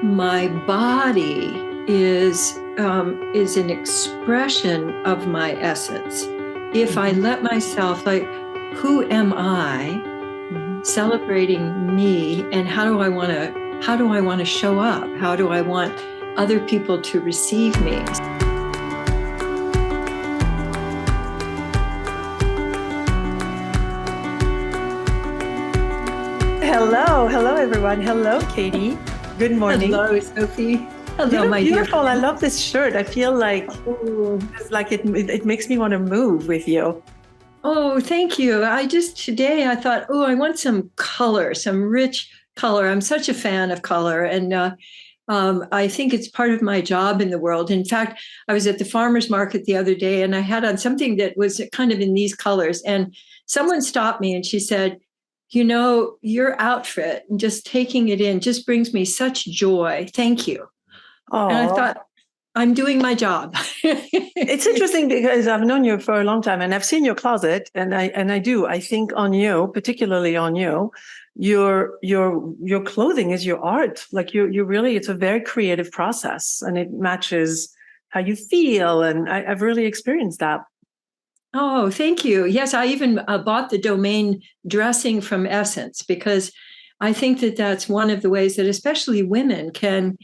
My body is an expression of my essence. If I Mhm, let myself, like, who am I, mhm. celebrating me, and how do I want to show up? How do I want other people to receive me? Hello, everyone. Hello, Katie. Good morning. Hello, Sophie. You Hello, look my dear beautiful. I friend. love this shirt. I feel like Oh, it makes me want to move with you. oh, thank you. Today I thought, oh, I want some color, some rich color. I'm such a fan of color, and I think it's part of my job in the world. In fact, I was at the farmer's market the other day and I had on something that was kind of in these colors. And someone stopped me and she said, your outfit and just taking it in just brings me such joy. Thank you. And I Oh, thought, I'm doing my job. it's interesting because I've known you for a long time and I've seen your closet and I do. I think on you, particularly on you, your clothing is your art. Like you really, it's a very creative process and it matches how you feel. And I've really experienced that. Oh, thank you. Yes, I even bought the domain dressing from Essence because I think that that's one of the ways that especially women can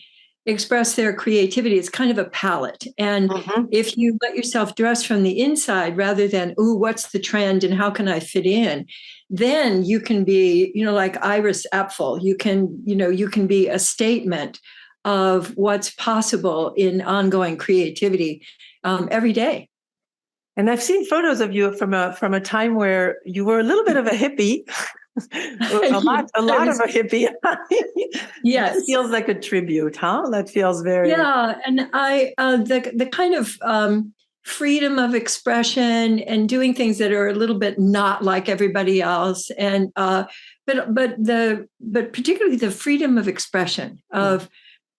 express their creativity. It's kind of a palette. And Mhm. if you let yourself dress from the inside rather than, ooh, what's the trend and how can I fit in? Then you can be, like Iris Apfel. You can be a statement of what's possible in ongoing creativity every day. And I've seen photos of you from a time where you were a little bit of a hippie, I a lot of was, a hippie. That yes. feels like a tribute, huh? That feels very. Yeah, and the kind of freedom of expression and doing things that are a little bit not like everybody else, and but particularly the freedom of expression of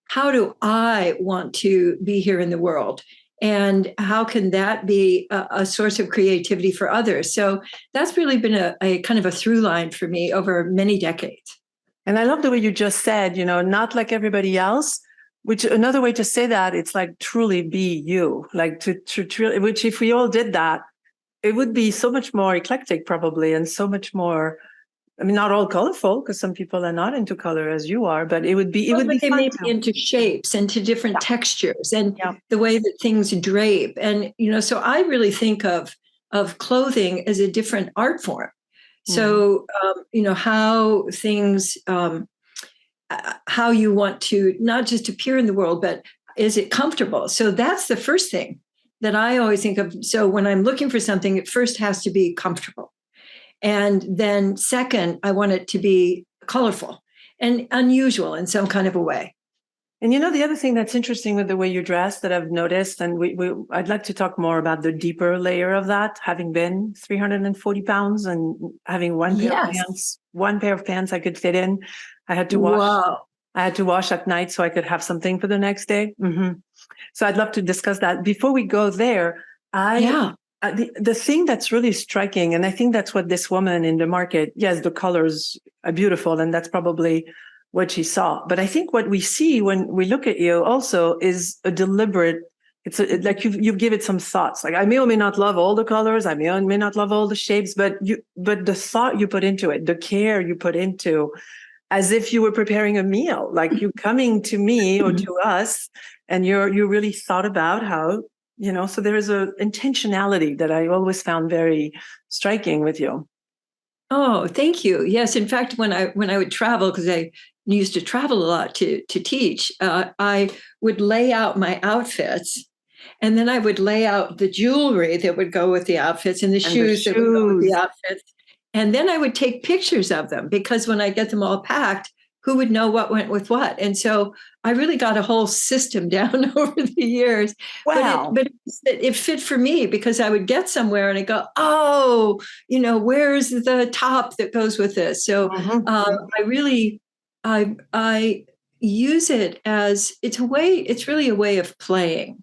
how do I want to be here in the world, and how can that be a source of creativity for others? So that's really been a kind of a through line for me over many decades. And I love the way you just said, not like everybody else. Which another way to say that it's like truly be you, like to truly. Which if we all did that, it would be so much more eclectic, probably, and so much more. I mean, not all colorful because some people are not into color as you are, but it Well, would but be they fun may be too. into shapes and to different textures and Yeah. the way that things drape. And, so I really think of clothing as a different art form. Yeah. So, how you want to not just appear in the world, but is it comfortable? So that's the first thing that I always think of. So when I'm looking for something, it first has to be comfortable. And then second, I want it to be colorful and unusual in some kind of a way. And the other thing that's interesting with the way you dress that I've noticed, and I'd like to talk more about the deeper layer of that, having been 340 pounds and having Yes. one pair of pants I could fit in. I had to wash. Wow. I had to wash at night so I could have something for the next day. So I'd love to discuss that. Before we go there, I Yeah. the thing that's really striking, and I think that's what this woman in the market, yes, the colors are beautiful, and that's probably what she saw. But I think what we see when we look at you also is a deliberate. Like you've given it some thoughts. Like I may or may not love all the colors, I may or may not love all the shapes, but the thought you put into it, the care you put into, as if you were preparing a meal, like you coming to me or to us, and you really thought about how. So there is a intentionality that I always found very striking with you. Oh, thank you. Yes, in fact, when I would travel, because I used to travel a lot to teach, I would lay out my outfits, and then I would lay out the jewelry that would go with the outfits and the And the shoes that would go with the shoes. outfits, and then I would take pictures of them because when I get them all packed, who would know what went with what? And so I really got a whole system down over the years, but it Wow. but it fit for me because I would get somewhere and I go, oh, where's the top that goes with this? So Mhm. I really, I use it as it's really a way of playing.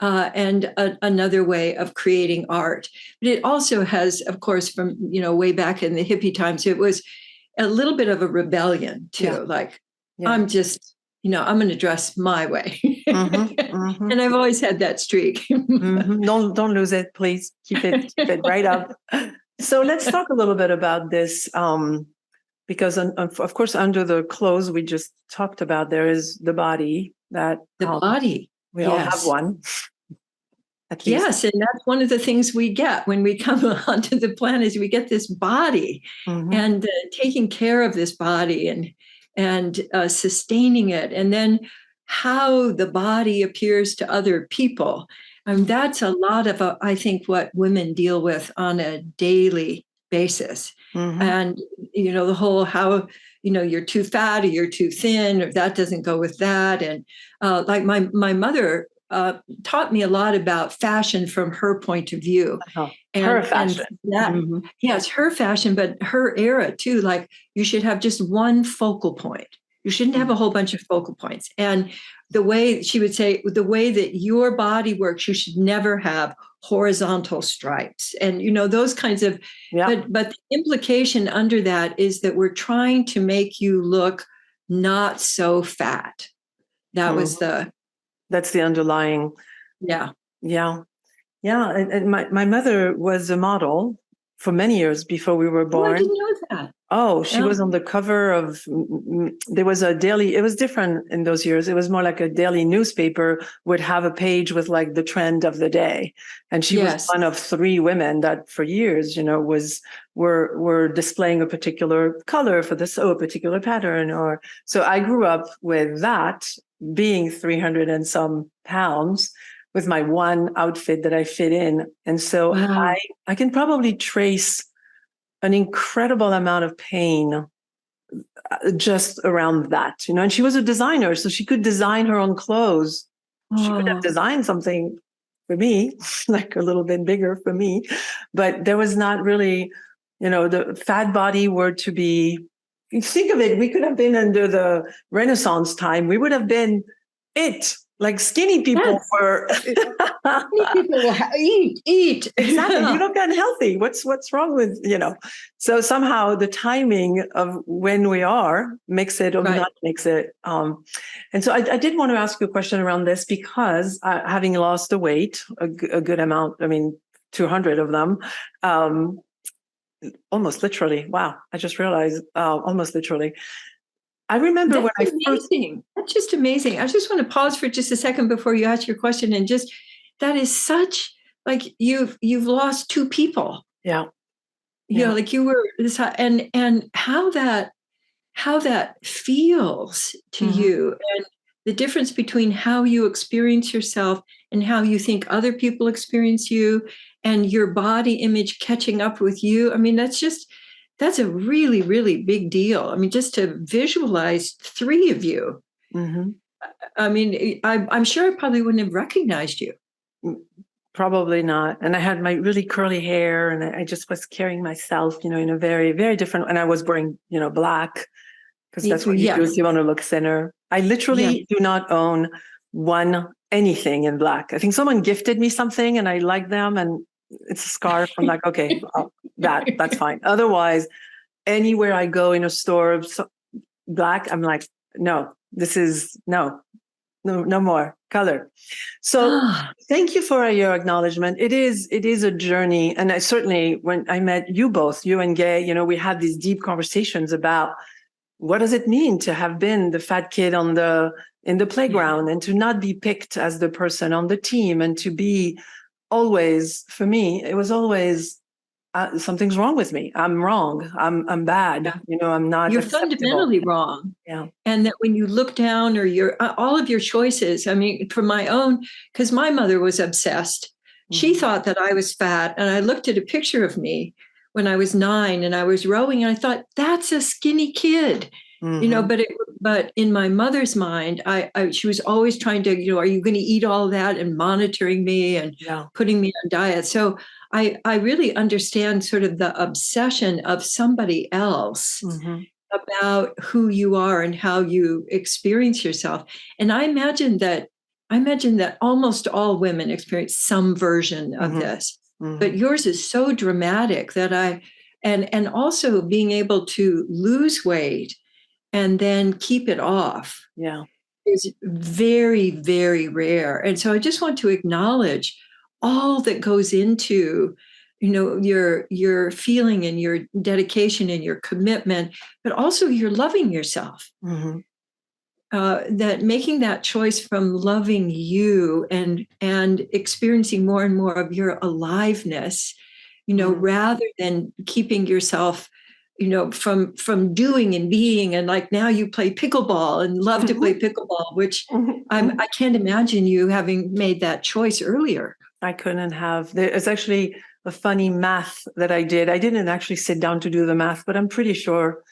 And another way of creating art. But it also has, of course, from way back in the hippie times, it was a little bit of a rebellion Yeah. too. Like Yeah. I'm just, I'm going to dress my way. Mm-hmm. And I've always had that streak. Don't lose it, please. Keep it right up. So let's talk a little bit about this, because of course, under the clothes we just talked about, there is the body that The body. we all have Yes. one, at least. Yes, and that's one of the things we get when we come onto the planet is we get this body, and taking care of this body and sustaining it, and then how the body appears to other people. That's a lot of I think what women deal with on a daily basis, and the whole how you're too fat or you're too thin or that doesn't go with that, and like my mother taught me a lot about fashion from her point of view. Her fashion. And that, yes, her fashion, but her era too. Like you should have just one focal point. You shouldn't have a whole bunch of focal points. And the way she would say, the way that your body works, you should never have horizontal stripes. And those kinds of. But the implication under that is that we're trying to make you look not so fat. That was That's the underlying. Yeah. And my mother was a model for many years before we were born. Oh, I didn't know that. Oh, she was on the cover of, there was a daily, it was different in those years. It was more like a daily newspaper would have a page with like the trend of the day. And she was one of 3 women that for years, were displaying a particular color for this, a particular pattern. So I grew up with that, being 300 and some pounds, with my one outfit that I fit in. And so I can probably trace an incredible amount of pain just around that, and she was a designer, so she could design her own clothes. She could have designed something for me, like a little bit bigger for me, but there was not really, the fat body were to be, think of it, we could have been under the Renaissance time. We would have been it. Like skinny people were. Skinny people will eat. Exactly. You look unhealthy. What's wrong with, So somehow the timing of when we are makes it or not makes it. And so I did want to ask you a question around this because having lost the weight, a good amount, 200 of them, almost literally. Wow. I just realized almost literally. I remember That's amazing. That's just amazing. I just want to pause for just a second before you ask your question, and just that is such like you've lost 2 people. Yeah. Like you were this, and how that feels to you, and the difference between how you experience yourself and how you think other people experience you, and your body image catching up with you. That's a really, really big deal. Just to visualize 3 of you. I'm sure I probably wouldn't have recognized you. Probably not. And I had my really curly hair, and I just was carrying myself, in a very, very different. And I was wearing, black, because that's what you do if you want to look thinner. I literally do not own anything in black. I think someone gifted me something, and I like them, and it's a scarf. I'm like, okay, that's fine. Otherwise, anywhere I go in a store, black, I'm like, no, this is no more color. So thank you for your acknowledgement. It is a journey. And I certainly, when I met you both, you and Gay, we had these deep conversations about what does it mean to have been the fat kid in the playground, and to not be picked as the person on the team, and to be always, for me, it was always something's wrong with me. I'm wrong. I'm bad. I'm not. You're acceptable. fundamentally wrong. Yeah. And that when you look down, or all of your choices, for my own, because my mother was obsessed. She thought that I was fat, and I looked at a picture of me when I was 9, and I was rowing, and I thought, that's a skinny kid. But in my mother's mind, she was always trying to, are you going to eat all that, and monitoring me and putting me on diet. So I really understand sort of the obsession of somebody else about who you are and how you experience yourself. And I imagine that almost all women experience some version of this, but yours is so dramatic that and also being able to lose weight and then keep it off. Yeah. is very, very rare. And so I just want to acknowledge all that goes into, your feeling and your dedication and your commitment, but also your loving yourself. Mm-hmm. That making that choice from loving you and experiencing more and more of your aliveness, Mm-hmm. rather than keeping yourself, from doing and being, and like now you play pickleball and love to play pickleball, which Mm-hmm. I can't imagine you having made that choice earlier. I couldn't have. There's actually a funny math that I did. I didn't actually sit down to do the math, but I'm pretty sure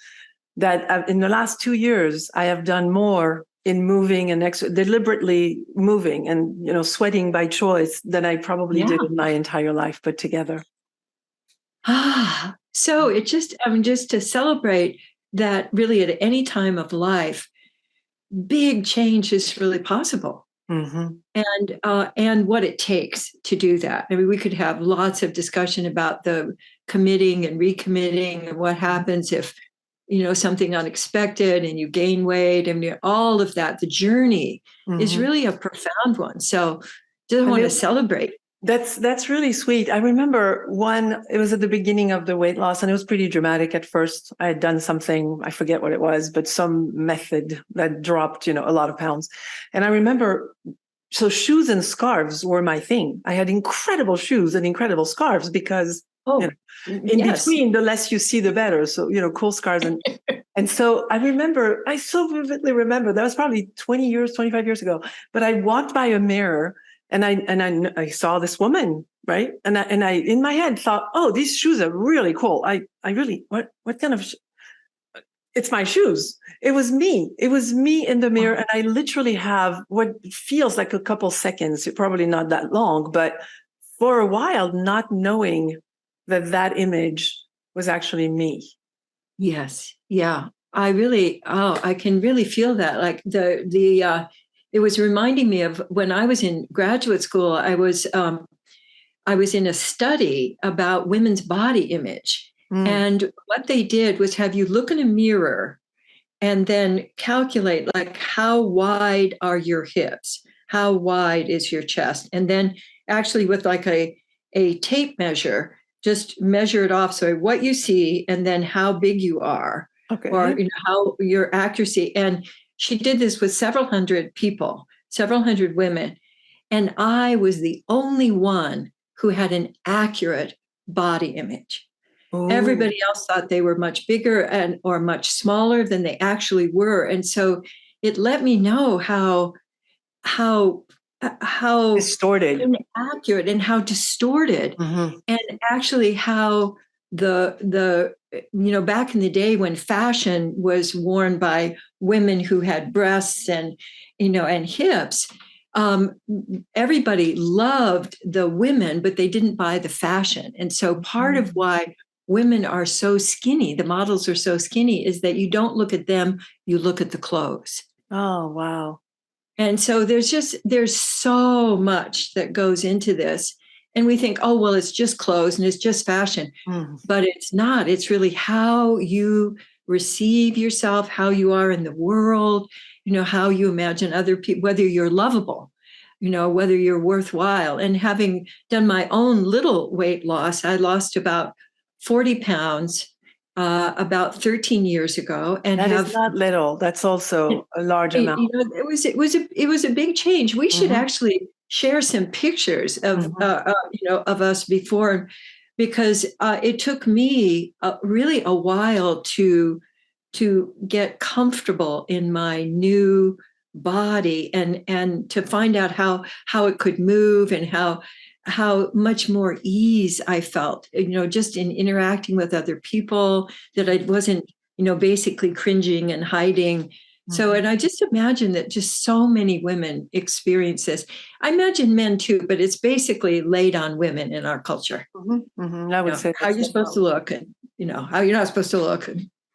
that in the last 2 years, I have done more in moving and deliberately moving and, sweating by choice than I probably did Yeah. in my entire life put together. So it just, just to celebrate that really at any time of life, big change is really possible. Mm-hmm. And what it takes to do that. I mean, we could have lots of discussion about the committing and recommitting and what happens if, something unexpected and you gain weight. I mean, all of that. The journey is Mm-hmm. really a profound one. So just want to celebrate. That's really sweet. I remember it was at the beginning of the weight loss, and it was pretty dramatic at first. I had done something, I forget what it was, but some method that dropped, a lot of pounds. And I remember, so shoes and scarves were my thing. I had incredible shoes and incredible scarves because in Yes. between, the less you see, the better. So, cool scarves. And so I so vividly remember, that was probably 20 years, 25 years ago, but I walked by a mirror and I saw this woman, right? And I in my head thought, oh, these shoes are really cool. I really, what kind of, it's my shoes. It was me. It was me in the mirror. And I literally have what feels like a couple seconds, probably not that long, but for a while, not knowing that image was actually me. Yes. Yeah. I can really feel that. Like it was reminding me of when I was in graduate school. I was in a study about women's body image. Mm. And what they did was have you look in a mirror and then calculate, like, how wide are your hips? How wide is your chest? And then actually with like a tape measure, just measure it off. So what you see and then how big you are, or Okay. how your accuracy. And she did this with several hundred people, several hundred women. And I was the only one who had an accurate body image. Oh, Everybody else thought they were much bigger and or much smaller than they actually were. And so it let me know how how distorted. inaccurate and how distorted, Mm-hmm. and actually how the back in the day when fashion was worn by women who had breasts and and hips, um, everybody loved the women, but they didn't buy the fashion. And so part of why women are so skinny, the models are so skinny, is that you don't look at them, you look at the clothes. Oh, wow. And so there's so much that goes into this. And we think, oh, well, it's just clothes and it's just fashion. Mm. But it's not. It's really how you receive yourself, how you are in the world, how you imagine other people, whether you're lovable, whether you're worthwhile. And having done my own little weight loss, I lost about 40 pounds about 13 years ago, and That is have not little. That's also a large amount. it was a big change. We should Mm-hmm. actually share some pictures of Mm-hmm. of us before, because it took me really a while to get comfortable in my new body, and to find out how it could move, and how much more ease I felt, just in interacting with other people, that I wasn't, basically cringing and hiding. So, Mm-hmm. and I just imagine that just so many women experience this. I imagine men too, but it's basically laid on women in our culture. Mm-hmm. Mm-hmm. I would say How that's you're the supposed to problem. look, and how you're not supposed to look.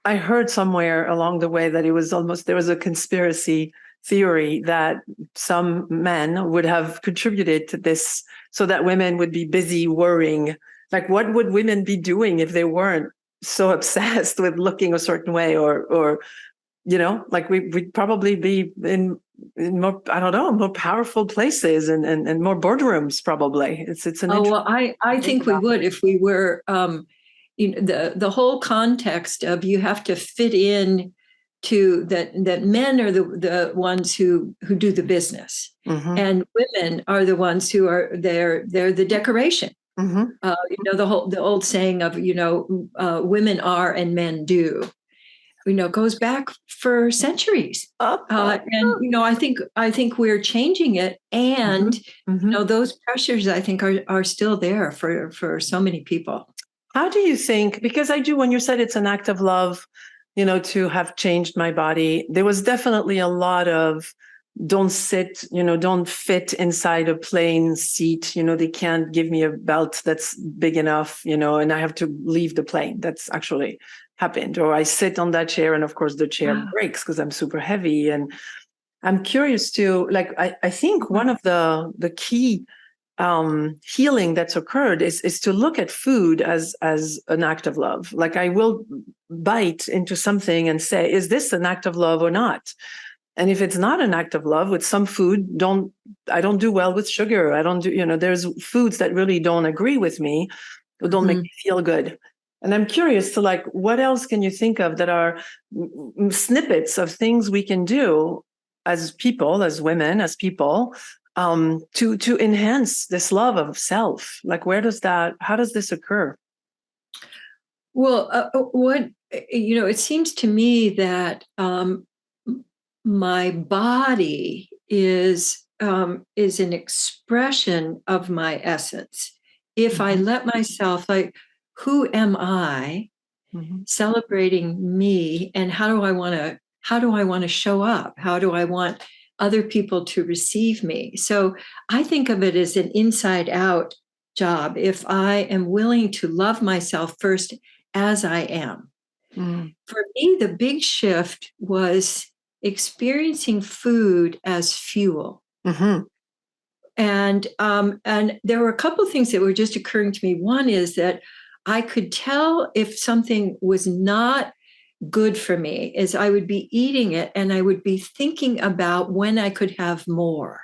I heard somewhere along the way that there was a conspiracy theory that some men would have contributed to this so that women would be busy worrying. Like, what would women be doing if they weren't so obsessed with looking a certain way or like we'd probably be in more, I don't know, more powerful places and more boardrooms probably. It's an Oh, interesting well, I think think we about. would if we were, the whole context of you have to fit in to that men are the ones who do the business, Mm-hmm. and women are the ones who are they're the decoration. Mm-hmm. The old saying of women are and men do, goes back for centuries. And I think we're changing it, and Mm-hmm. Mm-hmm. those pressures I think are still there for so many people. How do you think, because I do, when you said it's an act of love, to have changed my body, there was definitely a lot of don't fit inside a plain seat. They can't give me a belt that's big enough, and I have to leave the plane. That's actually happened. Or I sit on that chair and of course the chair breaks because I'm super heavy. And I'm curious to, like, I think one of the key healing that's occurred is to look at food as an act of love. Like I will bite into something and say, is this an act of love or not? And if it's not an act of love, with some food, I don't do well with sugar. I don't do, there's foods that really don't agree with me, or don't make me feel good. And I'm curious to, like, what else can you think of that are snippets of things we can do as people, as women, as people, to enhance this love of self? Like, how does this occur? Well, it seems to me that my body is an expression of my essence. If I let myself, like, who am I, celebrating me, and how do I want to show up? How do I want other people to receive me? So I think of it as an inside out job. If I am willing to love myself first as I am. For me, the big shift was experiencing food as fuel. And there were a couple of things that were just occurring to me. One is that I could tell if something was not good for me, as I would be eating it and I would be thinking about when I could have more.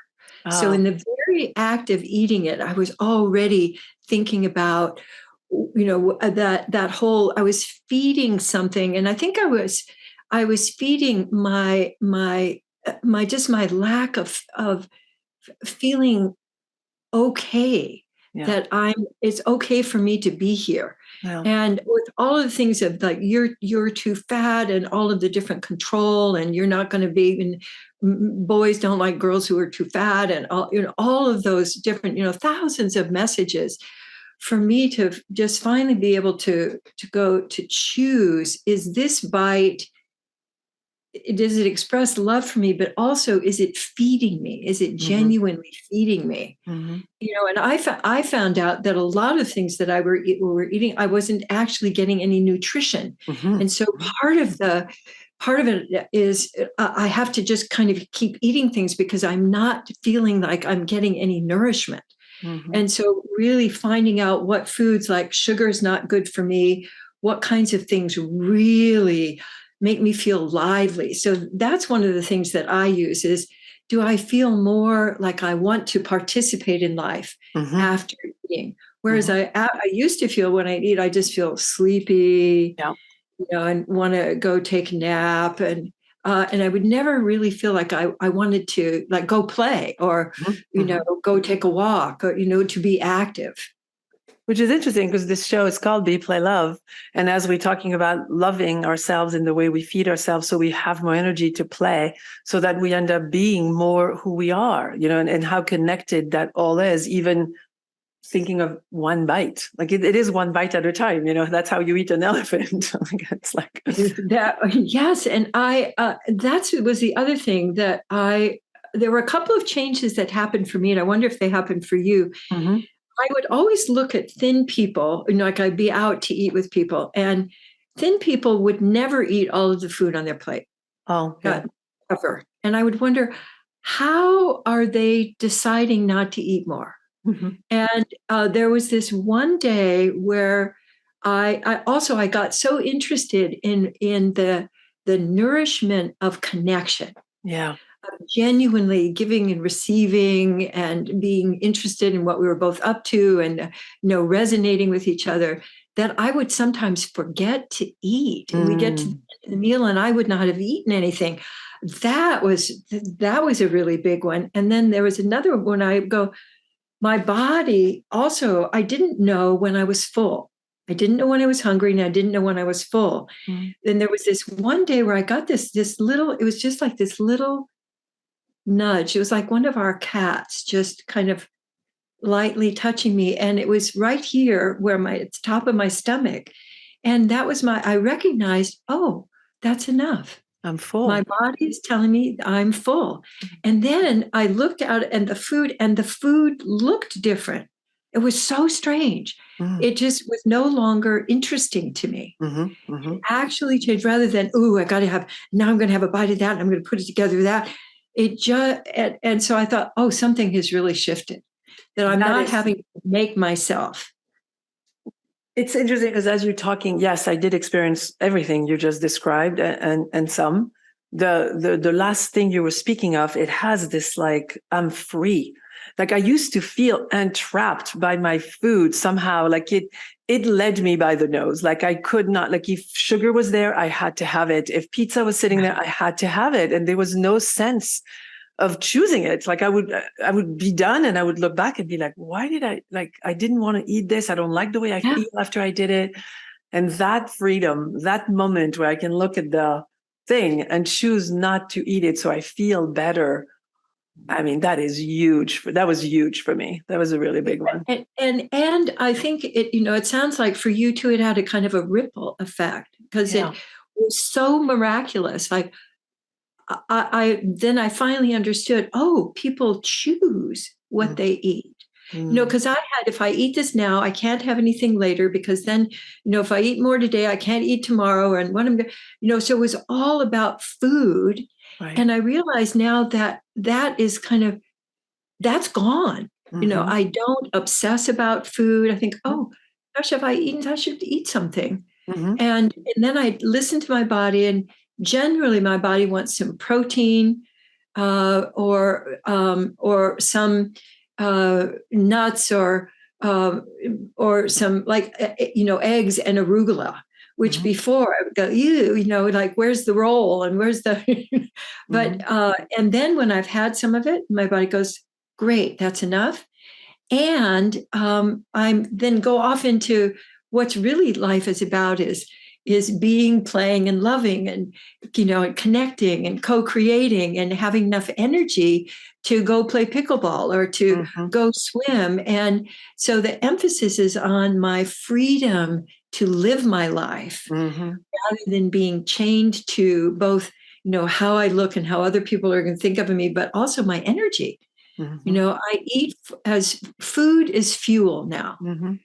So in the very act of eating it, I was already thinking about, that whole, I was feeding something. And I think I was feeding just my lack of feeling okay, that it's okay for me to be here. Yeah. And with all of the things of, like, you're too fat and all of the different control, and you're not going to be, and boys don't like girls who are too fat, and all of those different, thousands of messages, for me to just finally be able to go to choose, is this bite, does it express love for me, but also, is it feeding me? Is it genuinely feeding me? And I found out that a lot of things that were eating, I wasn't actually getting any nutrition. And so part of it is, I have to just kind of keep eating things because I'm not feeling like I'm getting any nourishment. And so really finding out what foods, like sugar is not good for me, what kinds of things really make me feel lively. So that's one of the things that I use is, do I feel more like I want to participate in life after eating? Whereas I used to feel, when I eat, I just feel sleepy, and want to go take a nap. And I would never really feel like I wanted to, like, go play or, go take a walk, or, to be active. Which is interesting because this show is called Be, Play, Love. And as we're talking about loving ourselves in the way we feed ourselves, so we have more energy to play, so that we end up being more who we are, and how connected that all is, even thinking of one bite. Like it is one bite at a time, that's how you eat an elephant. It's like that. Yes. And that was the other thing that there were a couple of changes that happened for me, and I wonder if they happened for you. I would always look at thin people, like I'd be out to eat with people, and thin people would never eat all of the food on their plate. Oh, yeah. Ever. And I would wonder, how are they deciding not to eat more? And there was this one day where I got so interested in the the nourishment of connection, Yeah. genuinely giving and receiving and being interested in what we were both up to, and resonating with each other, that I would sometimes forget to eat, and we get to the meal and I would not have eaten anything. That was a really big one. And then there was another one. I go, my body also, I didn't know when I was full. I didn't know when I was hungry, and I didn't know when I was full. Then there was this one day where I got this little, it was just like this little nudge. It was like one of our cats just kind of lightly touching me. And it was right here where it's top of my stomach. And that was I recognized, oh, that's enough. I'm full. My body is telling me I'm full. And then I looked out and the food looked different. It was so strange. It just was no longer interesting to me. It actually changed, rather than, I got to have, now I'm going to have a bite of that, and I'm going to put it together with that. It just, and so I thought, oh, something has really shifted, that I'm not having to make myself. It's interesting because as you're talking, yes, I did experience everything you just described, and some. The last thing you were speaking of, it has this like, I'm free. Like I used to feel entrapped by my food somehow. Like it led me by the nose. Like I could not, like if sugar was there, I had to have it. If pizza was sitting there, I had to have it. And there was no sense of choosing it. Like I would be done and I would look back and be like, why did I didn't want to eat this. I don't like the way I feel after I did it. And that freedom, that moment where I can look at the thing and choose not to eat it so I feel better. I mean, that is huge. That was huge for me. That was a really big one. And I think it sounds like for you too, it had a kind of a ripple effect, because it was so miraculous. Like I finally understood, people choose what they eat. Because I had, if I eat this now, I can't have anything later, because then, if I eat more today, I can't eat tomorrow. And what I'm going to, so it was all about food. Right. And I realize now that is that's gone. I don't obsess about food. I think, gosh, if I eaten, I should eat something. And then I listen to my body, and generally my body wants some protein, or some nuts, or some, like, eggs and arugula, which before I would go, ew, like, where's the roll and where's the, but, and then when I've had some of it, my body goes, great, that's enough. And I'm then go off into what's really life is about, is being, playing, and loving, and and connecting and co-creating, and having enough energy to go play pickleball or to go swim. And so the emphasis is on my freedom to live my life, rather than being chained to both how I look and how other people are going to think of me, but also my energy. I eat as food is fuel now.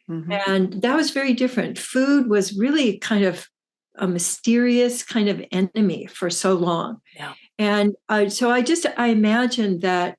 And that was very different. Food was really kind of a mysterious kind of enemy for so long. Yeah. And so I imagine that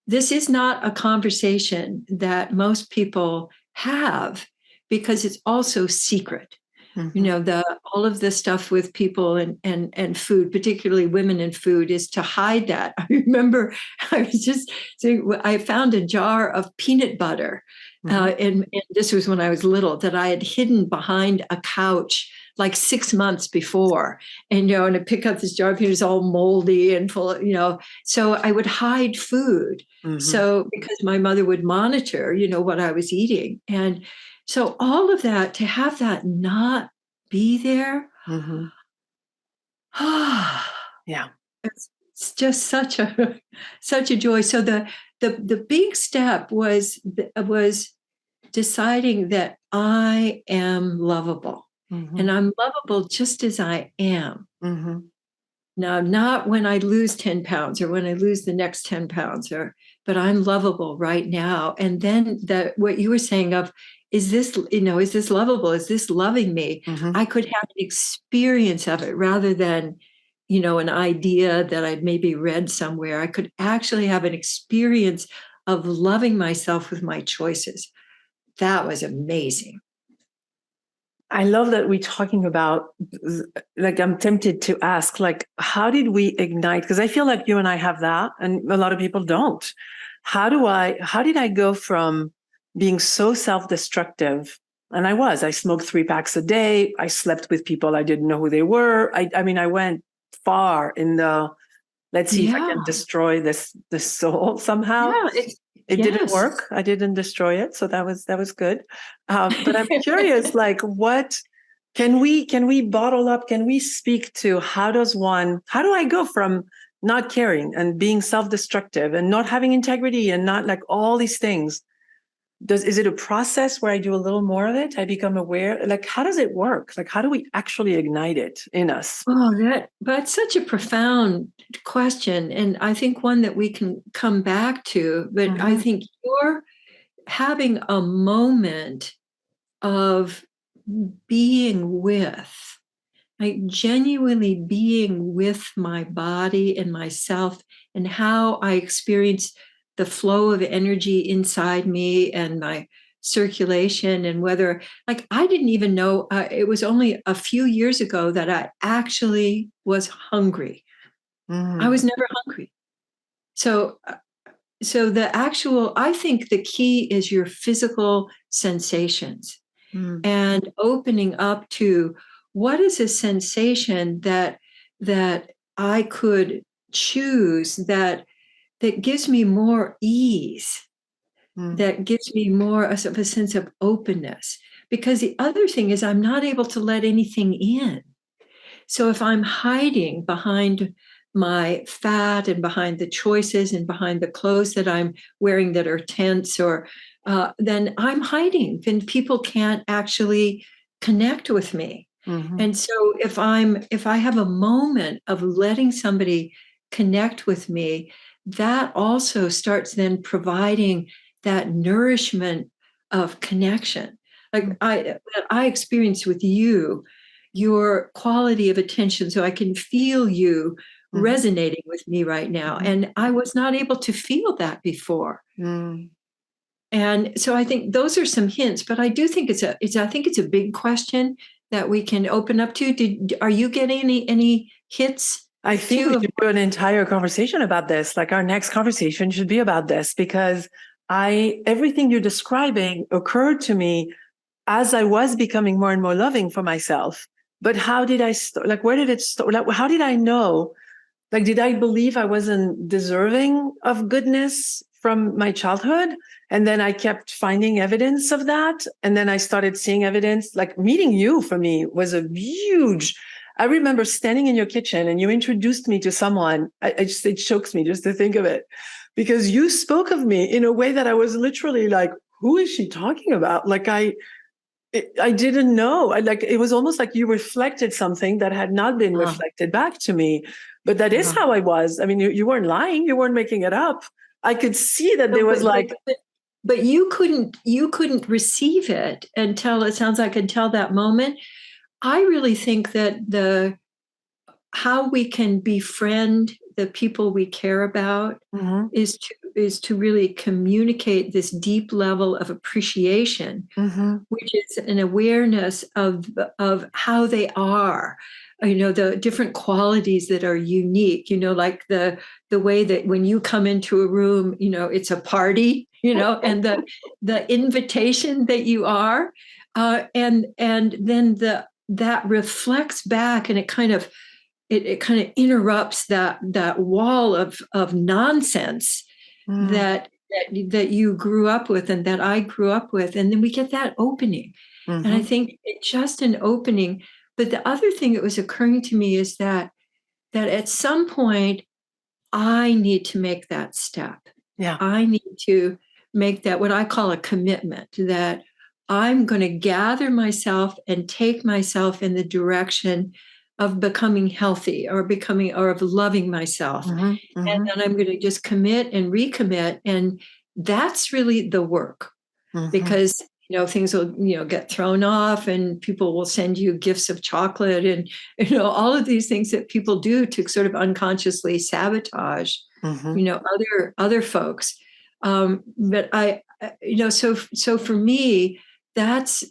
this is not a conversation that most people have, because it's also secret. All of the stuff with people and food, particularly women and food, is to hide that. I remember I was just saying, I found a jar of peanut butter, and this was when I was little, that I had hidden behind a couch like 6 months before, and and I pick up this jar of peanut, it's all moldy and full of, so I would hide food. So because my mother would monitor, what I was eating. And so all of that, to have that not be there, yeah, it's just such a joy. So the big step was deciding that I am lovable, and I'm lovable just as I am. Now, not when I lose 10 pounds or when I lose the next 10 pounds, but I'm lovable right now. And then what you were saying of, is this lovable? Is this loving me? I could have an experience of it, rather than, an idea that I'd maybe read somewhere. I could actually have an experience of loving myself with my choices. That was amazing. I love that we're talking about, like, I'm tempted to ask, like, how did we ignite? Because I feel like you and I have that, and a lot of people don't. How did I go from being so self-destructive? And I smoked 3 packs a day. I slept with people I didn't know who they were. I mean, I went far in the, let's see if I Yeah. can destroy this soul somehow. Yeah. It didn't Yes. work. I didn't destroy it, so that was good. But I'm curious, like, what can we bottle up? Can we speak to how do I go from not caring and being self-destructive and not having integrity and not like all these things? Is it a process where I do a little more of it? I become aware. Like, how does it work? Like, how do we actually ignite it in us? Oh, that's such a profound question. And I think one that we can come back to, but I Mm-hmm. think you're having a moment of being with, like genuinely being with my body and myself and how I experience the flow of energy inside me and my circulation and whether like I didn't even know it was only a few years ago that I actually was hungry. I Mm-hmm. was never hungry. So the actual I think the key is your physical sensations and opening up to what is a sensation that I could choose that gives me more ease, Mm-hmm. that gives me more of a sense of openness. Because the other thing is I'm not able to let anything in. So if I'm hiding behind my fat and behind the choices and behind the clothes that I'm wearing that are tense or then I'm hiding. Then people can't actually connect with me. Mm-hmm. And so if I have a moment of letting somebody connect with me, that also starts then providing that nourishment of connection. Like I experienced with you, your quality of attention. So I can feel you Mm-hmm. resonating with me right now. Mm-hmm. And I was not able to feel that before. Mm-hmm. And so I think those are some hints, but I do think I think it's a big question that we can open up to. Are you getting any hits I think we too? should do an entire conversation about this. Like, our next conversation should be about this, because everything you're describing occurred to me as I was becoming more and more loving for myself. But how did I start? Like, where did it start? Like, how did I know? Like, did I believe I wasn't deserving of goodness from my childhood? And then I kept finding evidence of that. And then I started seeing evidence. Like, meeting you for me was a huge. I remember standing in your kitchen and you introduced me to someone. It chokes me just to think of it, because you spoke of me in a way that I was literally like, who is she talking about? Like, I didn't know. It was almost like you reflected something that had not been Uh, reflected back to me. But that is uh, how I was. I mean, you weren't lying. You weren't making it up. I could see that no, there was like, but you couldn't receive it until it sounds like until that moment. I really think that the how we can befriend the people we care about mm-hmm, is to really communicate this deep level of appreciation, mm-hmm, which is an awareness of how they are, the different qualities that are unique, like the way that when you come into a room, it's a party, and the invitation that you are, and then that reflects back, and it kind of interrupts that wall of nonsense that you grew up with and that I grew up with, and then we get that opening, and I mm-hmm, think it's just an opening. But the other thing that was occurring to me is that at some point I need to make that step. yeah, I need to make that what I call a commitment that I'm going to gather myself and take myself in the direction of becoming healthy or of loving myself. mm-hmm, And mm-hmm, then I'm going to just commit and recommit. And that's really the work mm-hmm, because things will get thrown off and people will send you gifts of chocolate and all of these things that people do to sort of unconsciously sabotage mm-hmm, other folks. But so for me, that's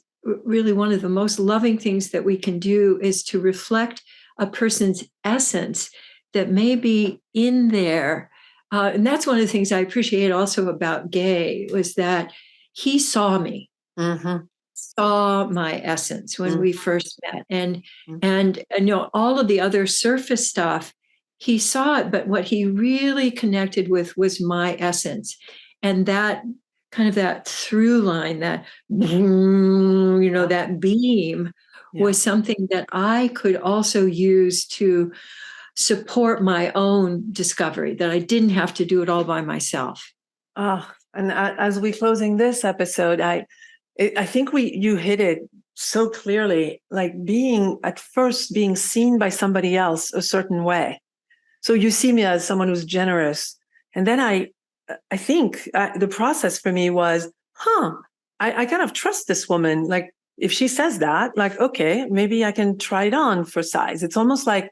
really one of the most loving things that we can do is to reflect a person's essence that may be in there. And that's one of the things I appreciate also about Gay, was that he saw me, saw my essence when we first met. And all of the other surface stuff, he saw it, but what he really connected with was my essence. And that kind of that through line, that, that beam was something that I could also use to support my own discovery, that I didn't have to do it all by myself. Oh, and as we're closing this episode, I think you hit it so clearly, like being seen by somebody else a certain way. So you see me as someone who's generous. And then I think the process for me was, I kind of trust this woman. Like if she says that, like, okay, maybe I can try it on for size. It's almost like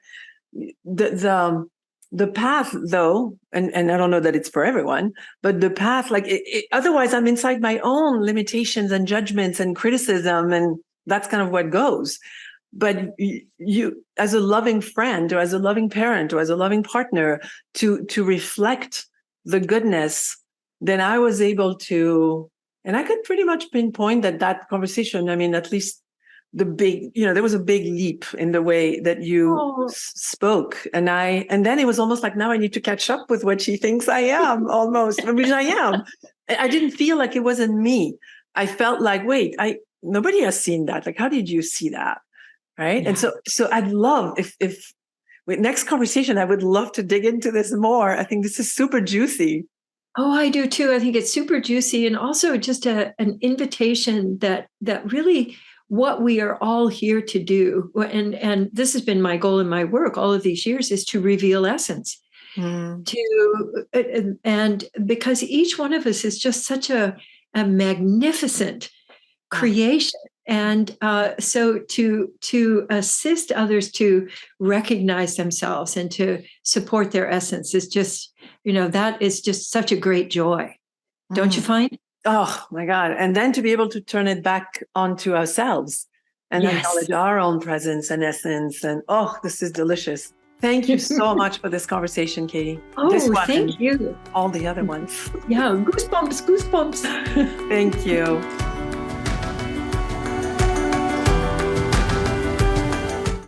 the path though, and I don't know that it's for everyone, but the path, like otherwise I'm inside my own limitations and judgments and criticism, and that's kind of what goes. But you, as a loving friend or as a loving parent or as a loving partner, to reflect the goodness, then I was able to, and I could pretty much pinpoint that conversation. I mean, at least there was a big leap in the way that you spoke. And then it was almost like, now I need to catch up with what she thinks I am almost, which I am. I didn't feel like it wasn't me. I felt like, wait, nobody has seen that. Like, how did you see that? Right. Yeah. And so I'd love if with next conversation, I would love to dig into this more. I think this is super juicy. Oh, I do too. I think it's super juicy, and also just an invitation that really what we are all here to do. And this has been my goal in my work all of these years, is to reveal essence. And because each one of us is just such a magnificent creation. And so to assist others to recognize themselves and to support their essence is just, that is just such a great joy. Don't you find? Oh my God. And then to be able to turn it back onto ourselves and acknowledge our own presence and essence. And this is delicious. Thank you so much for this conversation, Katie. Thank you. All the other ones. Yeah, goosebumps. Thank you.